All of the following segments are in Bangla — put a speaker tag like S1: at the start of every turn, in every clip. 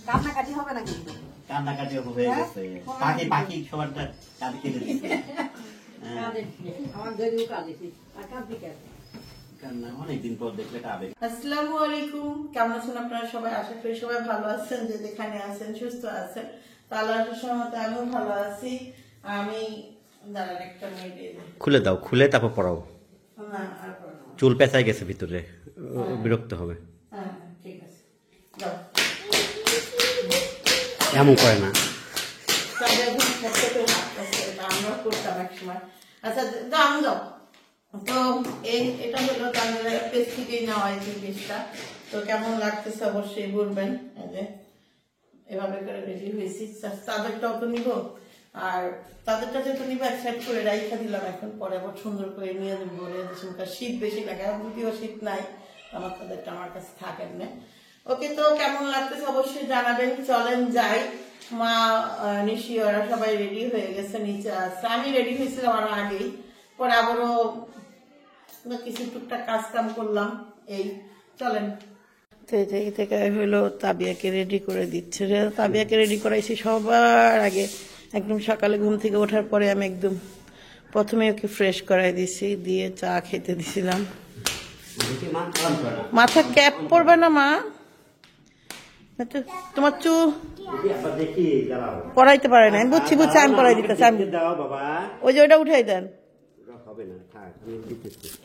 S1: কান্নাকাটি হবে না কিন্তু
S2: কান্নাকাটি হয়ে গেছে পাখি পাখি সবারটা কাঁদে কেটে দিচ্ছে
S1: আমার গরিব কাঁদেছি আর কাঁদবি কেন
S2: কান্না অনেকদিন পর দেখলে এটা আবেগ।
S3: আসসালামু আলাইকুম, কেমন আছেন আপনারা সবাই? আশা করি সবাই ভালো আছেন, যে যেখানে আছেন সুস্থ আছেন। তো আল্লাহর রহমতে আমিও ভালো আছি। আমি দাঁড়ান একটা মিনিট
S2: খুলে দাও, খুলে তারপর পড়াও।
S3: না আর পড়াবো না।
S2: চুল পেঁচাই গেছে ভিতরে, বিরক্ত হবে।
S3: হ্যাঁ ঠিক আছে, যাও।
S2: এমন করে না,
S3: আমরা করতাম এক সময়। আচ্ছা যাও, আমি যাও। তো এটা হলো তামিলের পেজ থেকেই নেওয়া এই জিনিসটা। তো কেমন লাগতেছে অবশ্যই বলবেন। এই যে এভাবে করে রেডি হয়েছি, তাদেরটাও তো নিব, আর তাদেরটা যেহেতু নিব এক সাইড করে রাইখা দিলাম। এখন পরে আবার সুন্দর করে নিয়ে নেবো। শীত বেশি লাগে, যদিও শীত নাই, আমার তাদেরটা আমার কাছে থাকেন না। ওকে, তো কেমন লাগতেছে অবশ্যই জানাবেন। চলেন যাই। মা নিশি ওরা সবাই রেডি হয়ে গেছে, নিচে আসছে। আমি রেডি হয়েছিলাম আরো আগেই, পরে আবারও কিছু টুকটাক কাজ কাম করলাম। এই চলেন। এই থেকে হলো তাবিয়াকে রেডি করে দিচ্ছে। তাবিয়াকে রেডি করাইছি সবার আগে, একদম সকালে ঘুম থেকে ওঠার পরে আমি একদম প্রথমে ওকে ফ্রেশ করাই দিছি, দিয়ে চা খেতে দিছিলাম। মাথা ক্যাপ পরবে না মা? তোমার পড়াইতে পারে না, আমি বুঝছি বুঝছি, আমি পড়াই দিতেছি। ওই যে ওটা উঠাই দেন,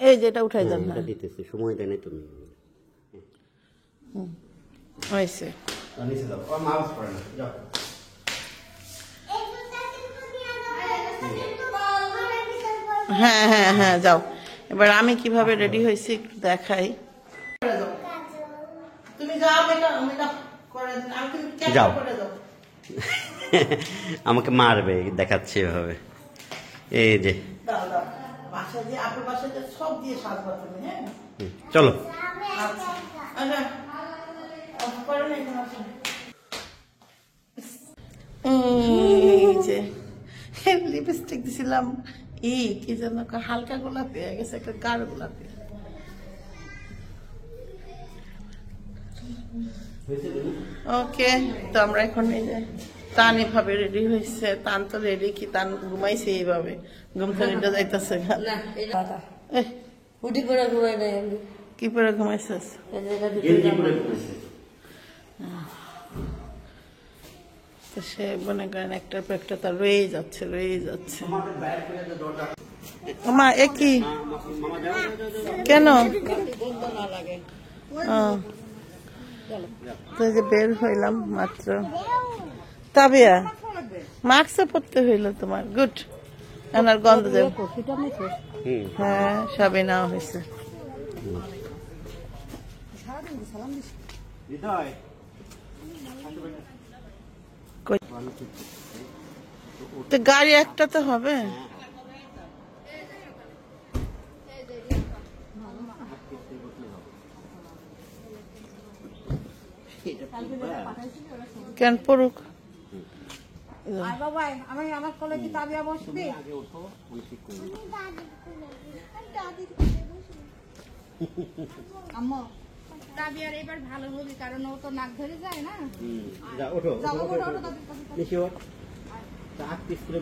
S3: এই যে এটা উঠাই দেন,
S2: সময় দেয় তুমি
S3: হয়েছে। হ্যাঁ হ্যাঁ হ্যাঁ যাও। এবার আমি কিভাবে রেডি হয়েছি একটু দেখাই। তুমি যাও, মেকআপ করে
S2: যাও। আমাকে মারবে দেখাচ্ছে এভাবে। এই যে
S3: দাও দাও, বাসা দিয়ে আপনার বাসায় সব দিয়ে সাজবা তুমি। হ্যাঁ
S2: চলো।
S3: আচ্ছা আচ্ছা, এই যে লিপস্টিক দিছিলাম, কি যেন হালকা গোলাপি হয়ে গেছে, একটা গাঢ় গোলাপি। ওকে, তো আমরা এখন এই যে তান এভাবে রেডি হয়েছে। তান তো রেডি, কি তান ঘুমাইছে এইভাবে, ঘুম থেকে যাইতেছে। কি পরে ঘুমাইছিস? তো সে মনে করেন একটার পর একটা তার রয়েই যাচ্ছে। মা এ কি কেন? তো যে বের হইলাম মাত্র। তাবিয়া মাস্কও পরতে হইল তোমার, গুড। এনার গন্ধ দেব। হ্যাঁ সবই নেওয়া হয়েছে। তো গাড়ি একটা তো হবে। কেন পড়ুক?
S1: আমার কোলে কি তাবিয়া বসবে? আম্মু তাবিয়ার এবার ভালো হবে, কারণ ও তো নাক ধরে যায় না।
S2: ওঠো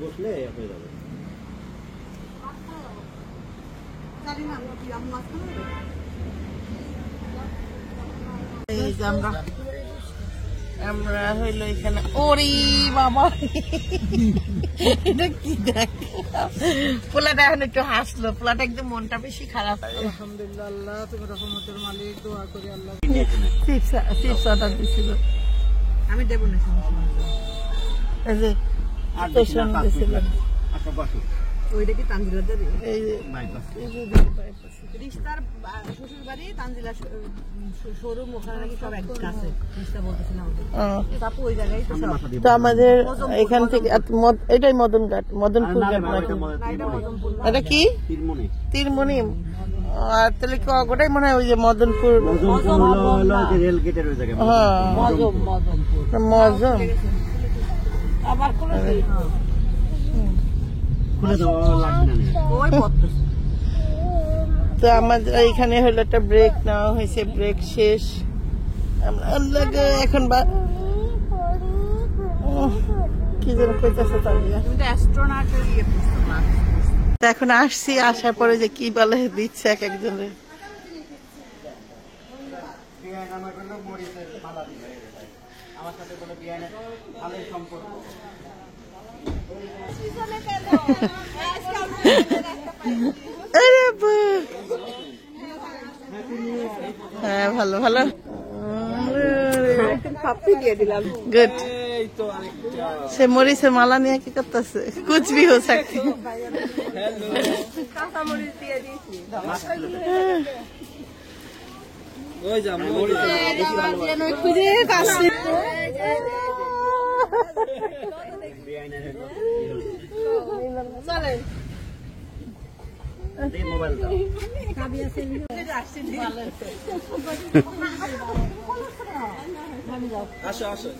S2: বসলে হয়ে যাবে।
S3: আমরা হইলো এখানে। ওরে বাবা, এটা কি দেখ, পোলাটা এখন একটু হাসলো। পোলাটা একদম মনটা বেশি খারাপ। আলহামদুলিল্লাহ, তুমি রহমতের মালিক, দোয়া করি আল্লাহ। চিপস অর্ডার দিছিল, আমি দেবো না। এই যে স্টেশন দিছিল, ওইটা কি তানজিলাদের? এই যে রিস্তার শ্বশুর বাড়ি তানজিলা শোরুম, ওখানে নাকি সব এক কাছে। রিস্তা বলতেছিলাম ওই জায়গায়। তো আমাদের এখান থেকে এটাই মদনঘাট, মদনপুর ঘাট নাকি? এটা কি তীরমণি? আর তাহলে কি ওটাই মনে হয় ওই যে মদনপুর
S2: রেল গেটের ওই জায়গায়।
S3: হ্যাঁ মজম। আবার তো আমাদের এখানে হলো একটা ব্রেক নেওয়া হয়েছে, ব্রেক শেষ। এখন কি যেন কইতেছে এখন আসছি, আসার পরে যে কি বলে দিচ্ছে এক একজনের।
S2: আমার সাথে কোনো বিয়ানের ভালোই সম্পর্ক।
S3: হ্যাঁ ভালো ভালো, গুড। সে মরিচের মালা নিয়ে কি করতেছে? কুচবি হো सकती
S4: আসো আসো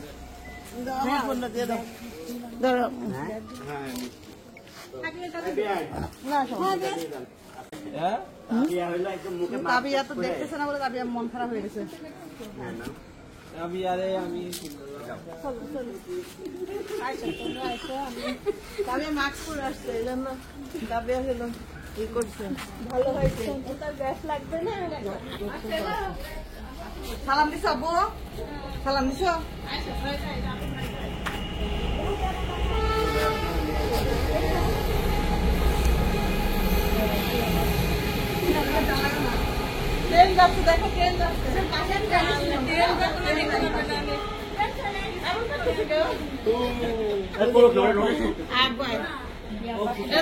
S1: তাবিয়া তো দেখতেছে না বলে তাবিয়া মন খারাপ হয়ে গেছে।
S4: আমি আরে আমি
S3: তাবিয়া মাস্ক পরে আসছে, এই জন্য তাবিয়া হলো ই করছে। ভালো হয়েছে, তার গ্যাস লাগবে না।
S1: সালাম দিছ আব্বু, সালাম দিছ।
S3: ট্রেন যাচ্ছে, দেখো ট্রেন যাচ্ছে।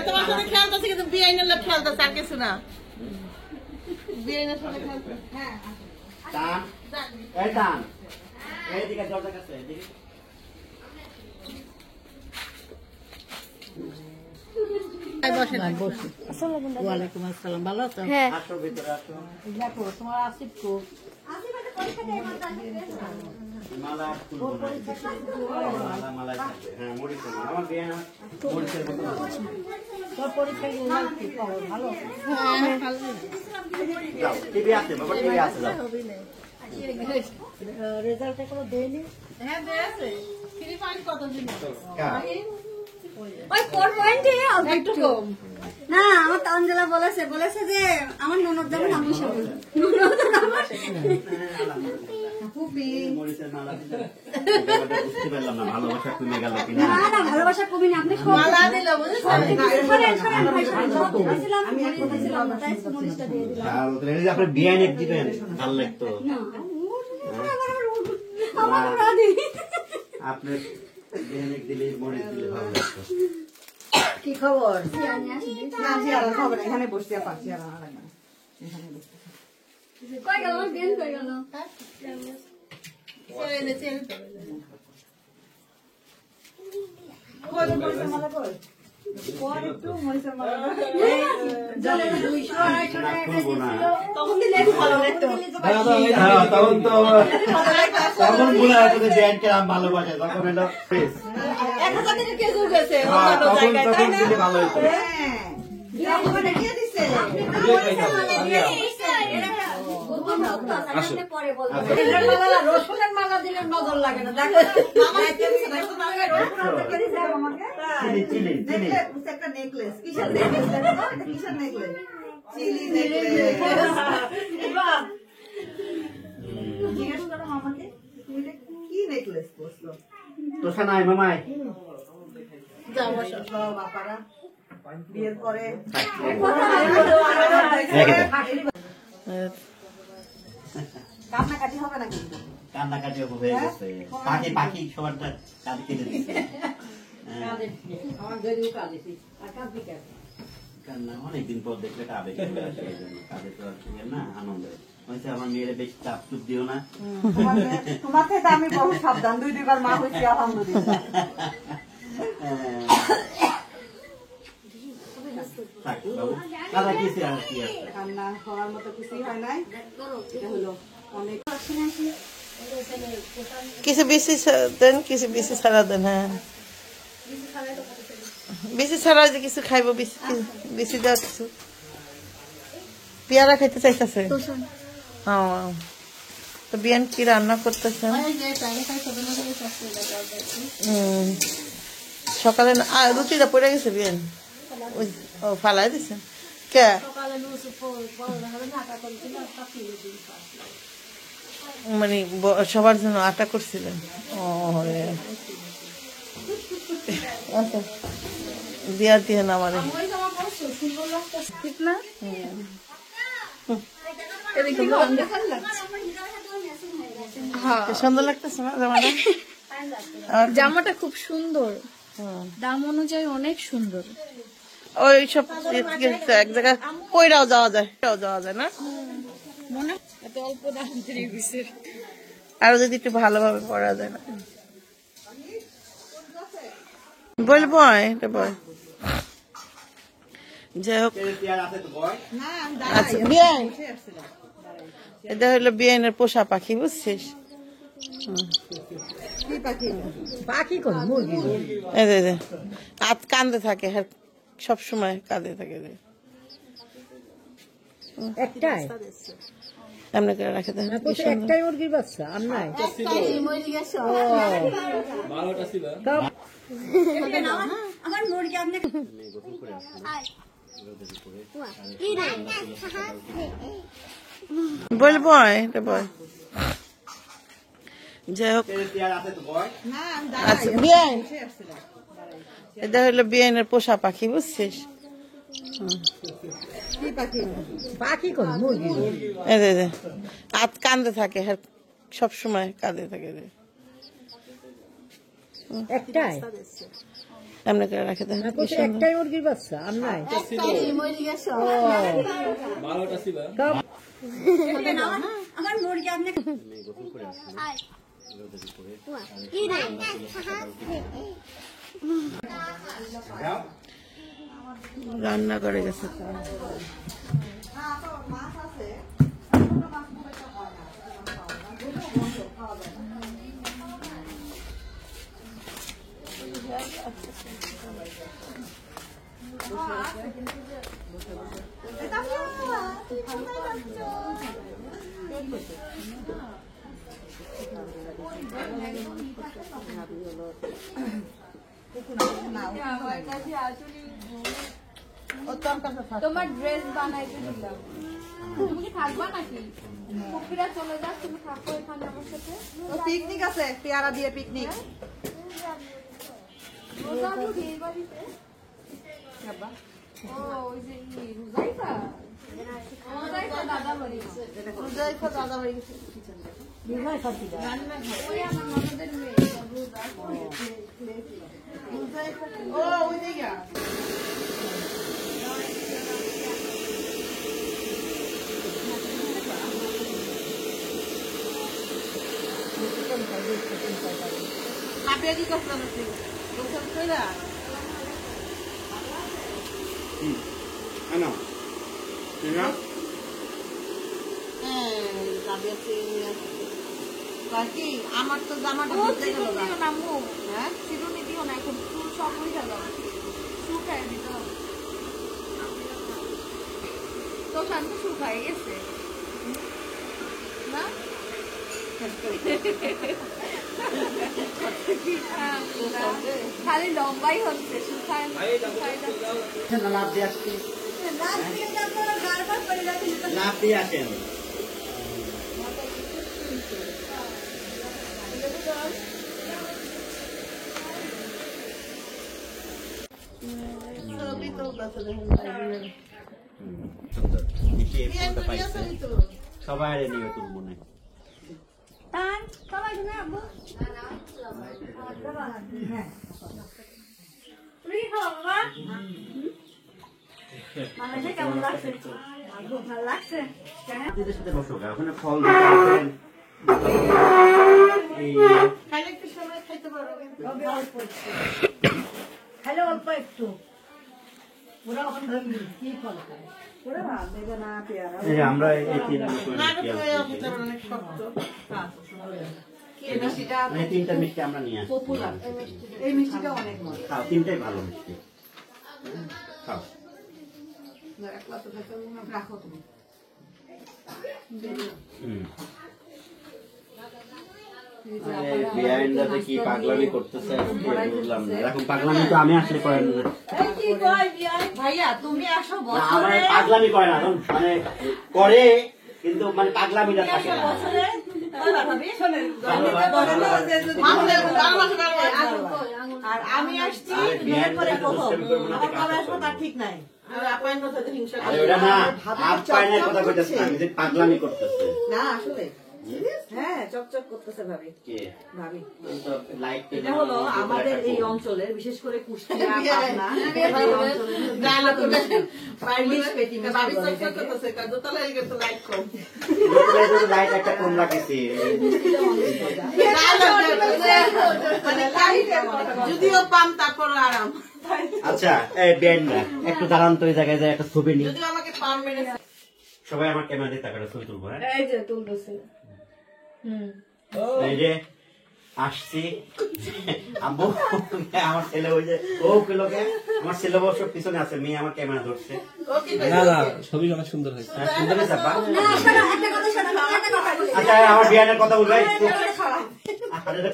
S3: তোমার সাথে খেলতেছে কিন্তু বিআইনের লোক খেলতেছে, আর কিছু না। বিআইনের সাথে খেলতেছে।
S2: টান এই টান এইদিকে দরজা কাছে এদিকে
S1: ওয়ালাইকুম আসসালাম, ভালো আছো?
S2: আসো ভিতরে আসো
S1: দেখো তোমার আসিফ কো
S2: মালা তুলবো না মালা থাকবে হ্যাঁ মরিচের মালা আমার বিয়ে না মরিচের মতো
S1: তোর পরীক্ষা ভালো।
S2: যাও টিভি আছে বাবা টিভি আছে যাও
S1: রেজাল্ট এখনো দেয়নি।
S3: হ্যাঁ দিয়েছে, ফ্রি ফাইন কত দিন?
S5: ওই 4 পয়েন্টে
S1: একটু কম।
S5: না, আমার তানজেলা বলেছে যে আমার ননদ যেমন আমি সব ননদ আমার
S2: খুবই মরিচের মালা দিতে বুঝতে পারলাম না ভালোবাসা কমে গেল কিনা।
S5: না ভালোবাসা কমই না, আপনি সব
S3: মালা দিল বুঝেছেন?
S5: আমি এক কথা ছিলাম না, তাই মরিচটা দিয়ে দিলাম।
S2: আর এই যে আপনি বিয়ে নিয়ে দিবেন ভালো লাগতো
S5: আমার রাধি
S2: আপনি বিয়ে নিয়ে দিলে মরিচ দিলে ভালো লাগতো।
S1: কি খবর?
S5: আমি আসি
S1: না জিয়ারা খবর এখানে বসতে পারছি আর না এখানে বসতে।
S5: কই গেল আমার বেন কই গেল?
S1: কই মরিচের মালা কই? পর একটু মরিচের মালা। জলে 200 250 টাকা
S2: খুলবো না
S1: তখন দিলে একটু ভালো লাগতো।
S2: হ্যাঁ তখন তো তখন বলে আসলে ব্যাংকের আম ভালোবাসে তখন হলো ফ্রেশ
S1: 1000 টাকা কেজি গেছে
S2: তখন তখন দিলে ভালো হতো
S1: হ্যাঁ বিয়া করে দিয়ে দিছে।
S5: পরে বলবো।
S1: রসুনের মালা রসুনের মালা দিলে নজর লাগে না। দেখো মামা এসে দেখো মামা রসুন আনতে করে দিছে আমাকে।
S2: চিনি চিনি চিনি
S1: নেকলেস একটা নেকলেস কিসের নেকলেস দেখো এটা কিসের নেকলেস? Chilli necklace. বাহ জিজ্ঞেস করো মামাকে তুমি এটা কি নেকলেস পরছো?
S2: তো সানাই মামাই
S1: যাও বসো সব বাপারা বিয়ের পরে কান্নাকাটি হবে না কিন্তু
S2: কান্নাকাটি হয়ে গেছে পাখি পাখি সবার কাঁদ কেটে দিচ্ছে
S1: আমার গরিব কাঁদেছি আর কাঁদবি কেন?
S2: কান্না অনেকদিন পর দেখলে একটা আবেগ চলে আসে এই জন্য কাঁদে তো আর না আনন্দে হয়েছে আমার মেয়েরে বেশি চাপ চুপ দিও না
S1: তোমার থেকে আমি বহু সাবধান 2-2 বার মা হয়েছি আলহামদুলিল্লাহ।
S2: থাক বাবু কাদা কিছু আর কি আছে
S1: কান্না করার মতো কিছুই হয় নাই। এটা হলো অনেক
S3: কিছু বেশি দেন, কিছু বেশি ছাড়া দেন। হ্যাঁ বেশি ছাড়া যে কিছু খাইব, বেশি বেশি দেওয়া কিছু। পেয়ারা খাইতে চাইতেছে। হ্যাঁ তো বিয়ান কি রান্না করতেছেন? সকালে রুটিটা পড়ে গেছে বিয়ান, ও ফালাই দিছেন কে? মানে সবার জন্য আটা করছিলেন? ও আচ্ছা দিয়া দিয়ে না আমারে সুন্দর লাগতেছে না জামাটা?
S5: জামাটা খুব সুন্দর, দাম অনুযায়ী অনেক সুন্দর।
S3: ওই সব এক জায়গায় কইরাও যাওয়া যায় না? আরো যদি একটু ভালোভাবে পড়া যায় না? বলবো এটা বল। যাই হোক, আচ্ছা বিয়ান, এটা হলো বিয়ানের পোষা পাখি, বুঝছিস? কান্দে থাকে, সব সময় কাঁদে থাকে।
S6: একটাই
S3: এমনি করে রাখে দেন।
S6: একটাই মুরগির বাচ্চা আর নাই?
S5: আমার মুরগি আপনি
S3: বলবো এটা বল। যাই হোক, আচ্ছা বিয়ান, এটা হলো বিয়ানের পোষা পাখি, বুঝছিস?
S6: পাখি কোন মুরগি?
S3: কান্দে থাকে, সব সময় কাঁদে থাকে।
S6: একটাই
S3: এমনি করে রাখে দেন।
S6: একটাই মুরগির বাচ্চা আর নাই?
S5: আমার মুরগি আপনি
S3: রান্না করে গেছে।
S5: তোমার ড্রেস বানাইতে দিলাম, তুমি কি থাকবা নাকি? কুকুরা চলে যাক, তুমি থাকো এখানে আমার সাথে।
S1: পিকনিক আছে, পেয়ারা দিয়ে পিকনিক।
S5: রোজা বুঝি এই বাড়িতে? ও ওই যে রোজাইফা দাদা বাড়ি,
S3: দাদা বাড়ি গেছে।
S5: ওই আমার ননদের মেয়ে রোজা।
S3: ও ওই দিকে আপনি কি করছেন? আমার তো জামাটা
S5: হ্যাঁ চিরুনি দিও না, এখন চুল সব হয়ে গেল, শুকায় দিতে হবে তো। শান্ত শুকায় গেছে না? খালি লম্বাই হচ্ছে, শুকায়
S2: লাভ দিয়ে আসছি, লাভ দিয়ে আসেন। সবাই নিয়ে তুলবো না।
S5: কেমন লাগছে? ভালো লাগছে?
S2: সাথে বসো, ওখানে ফল
S6: খাইলে অল্প একটু, ওরা ওখানে কি ফল খায়?
S2: আমরা এই তিনটা মিষ্টি আমরা নিয়ে আসি।
S1: এই মিষ্টিটা অনেক মজা।
S2: খাও, তিনটাই ভালো মিষ্টি, খাও।
S1: রাখো তুমি।
S2: বিয়াইন্ডাতে কি পাগলামি করতেছে বুঝলাম না। এরকম পাগলামি তো আমি আসলে করেন না।
S1: ভাইয়া তুমি আসো
S2: না, আমার পাগলামি করে না, মানে করে কিন্তু মানে পাগলামিটা থাকে না।
S1: আর আমি আসছি
S2: আরে
S1: বিয়ের পরে
S2: বিয়াইন্ডাতে
S1: প্রথম
S2: দুষ্টামি করবো না,
S1: আমার
S2: কাজ
S1: কবে আসবো
S2: করবো।
S1: তার ঠিক নাই।
S3: আর আপায়ের কথা তো হিংসা
S2: আরে ওটা না, আপ্যায়নের কথা কইতেছে না, আমি যে পাগলামি করতেছে।
S1: না আসলে হ্যাঁ চকচক করতেছে ভাবি
S2: কে?
S1: ভাবি
S2: ওই তো লাইট
S1: এটা হলো আমাদের এই অঞ্চলের বিশেষ করে কুষ্টিয়া পাবনা
S2: লাইট একটা কম রাখেছি।
S3: যদিও পাম তারপর আরাম,
S2: আচ্ছা এই বিয়াইন্ডা একটু দাঁড়ান তো, এই জায়গায় যায় একটা ছবি নিই।
S3: যদিও আমাকে পাম মেরে
S2: সবাই আমার ক্যামেরা দিয়ে তাকাটা ছবি তুলবো। হ্যাঁ
S5: এই যে তুলতেছে।
S2: এই যে আসছি আব্বু, আমার ছেলে ওই যে ও পেলোকে, আমার ছেলে অবশ্য পিছনে আছে, মেয়ে আমার ক্যামেরা ধরছে।
S4: না না ছবি অনেক সুন্দর হয়েছে।
S2: হ্যাঁ, সুন্দর হয়েছে আব্বা?
S5: একটা কথা শোনো, একটা কথা বলি।
S2: আচ্ছা আমার বিয়ানের কথা বলবে,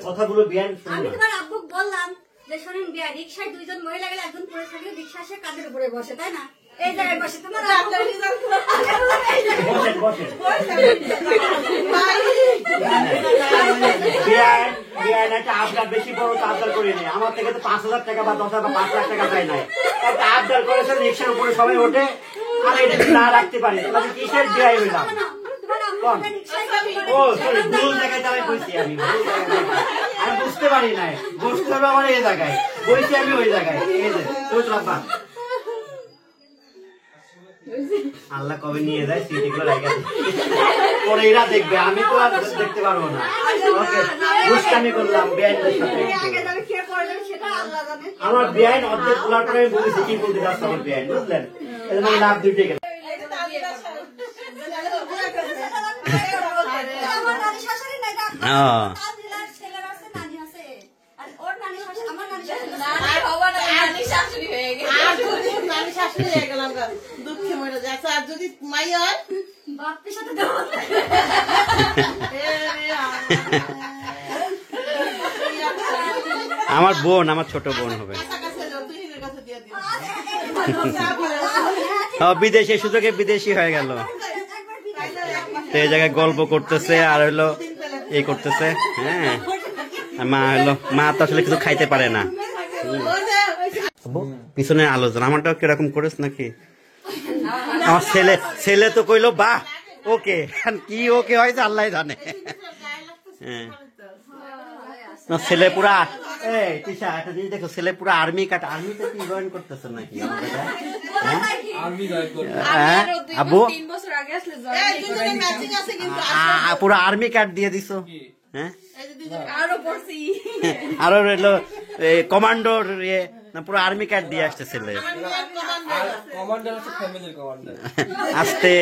S2: কথাগুলো বিয়ান শুনুন
S5: আমি
S2: না।
S5: তোমার আব্বুকে বললাম যে শোনেন বিয়া রিক্সায় দুইজন মহিলা গেলে একজন পুরুষ থাকলে রিক্সা সে কাঁধের উপরে বসে, তাই না? এই জায়গায় বসে তোমার
S2: বসেন বসেন। বিয়ান একটা আবদার বেশি বড় তো আবদার করিনি, আমার থেকে তো 5,000 টাকা বা 10,000 বা 5 লাখ টাকা চাই নাই। একটা আবদার করেছে, রিক্সার উপরে সবাই ওঠে, আর এটা যদি না রাখতে পারি তাহলে কিসের বিয়াই হইলাম? ও সরি, ভুল জায়গায় তাহলে বসছি আমি, ভুল জায়গায় বসছি। আমি বুঝতে পারি নাই, বসতে হবে আমার এই জায়গায়, বসছি আমি ওই জায়গায়। এই যে তুই লাভবা আল্লাহ কবে নিয়ে যায় সিটিগুলো রেখে পরে এরা দেখবে, আমি তো আর দেখতে পারবো না। ওকে দুষ্টামি করলাম বেআইনের সাথে। আমার বেআইন অর্ধেক খোলার পরে আমি বলেছি কি বলতে যাচ্ছে আমার বেআইন, বুঝলেন? এই জন্য লাভ দুইটে গেল।
S5: আমার নানি শাশুড়ি নাই, তার ছেলের আছে, নানি আছে। আর ওর নানি শাশুড়ি, আমার নানি শাশুড়ি হয়ে গেছে।
S3: আমি শাশুড়ি হয়ে গেলাম, দুঃখে মরে যাচ্ছে। আর যদি মাই হয়
S5: বাপের সাথে দেবো।
S2: আমার বোন, আমার ছোট বোন হবে। বিদেশি সুযোগে বিদেশি হয়ে গেল, তো এই জায়গায় গল্প করতেছে আর হলো এই করতেছে। হ্যাঁ মা হলো, মা তো আসলে কিছু খাইতে পারে না। পিছনে আলোচনা আমারটাও কিরকম করেছ নাকি? আমার ছেলে তো কইলো বাহ ওকে, কি ওকে হয়েছে আল্লাহ জানে। হ্যাঁ ছেলে পুরা, এই তিশা একটা জিনিস দেখো, ছেলে পুরা আর্মি কাট, আর্মিতে কি জয়েন করতেছে নাকি? হ্যাঁ আব্বু পুরো আর্মি কার্ড দিয়ে দিছো। হ্যাঁ আরো রইলো কমান্ডোর না, পুরো আর্মি কার্ড দিয়ে আসছে ছেলে।
S4: কমান্ডার আছে, ফ্যামিলির কমান্ডার।
S2: আস্তে